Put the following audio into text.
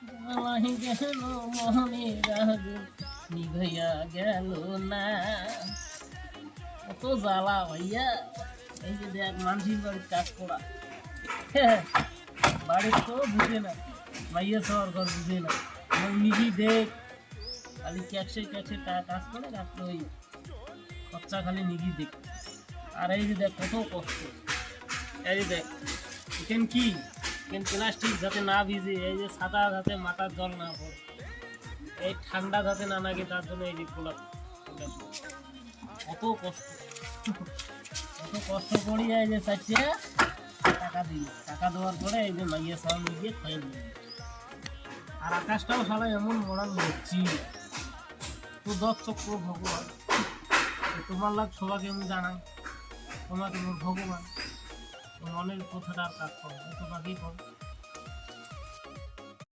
জ্বালাই গেল মনের আগুন নিভাইয়া গেল না। কত জ্বালা ভাইয়া। এই যে দেখ মানসির বাড়ির কাজ করা, বাড়ির তো বুঝে না, মাইয়া সবার ঘর বুঝে না, এবং নিজেই দেখ খালি ক্যাকসে ক্যাকসে কাজ করে রাখলো, ওই খরচা খালি নিজেই দেখ। আর এই যে দেখ কত কষ্ট, এই যে দেখ এখান কি, এখান প্লাস্টিক যাতে না ভিজে, এই যে ছাতা যাতে মাথার জল না পড়ে, এই ঠান্ডা যাতে না লাগে তার জন্য এই যে খোলা। কত কষ্ট, কত কষ্ট করি। এই যে চারটে টাকা দিই, টাকা দেওয়ার পরে এই যে মাইয়া সব মিলিয়ে খেয়ে দিই। আর আকাশটাও সারা এমন মরান হচ্ছি, তো দশ চক্র ভগবান। তোমার লাগ সবাইকে আমি জানাই, তোমাকে ভগবান মনের কথাটা আর কাজ করো, এত বাকি করো।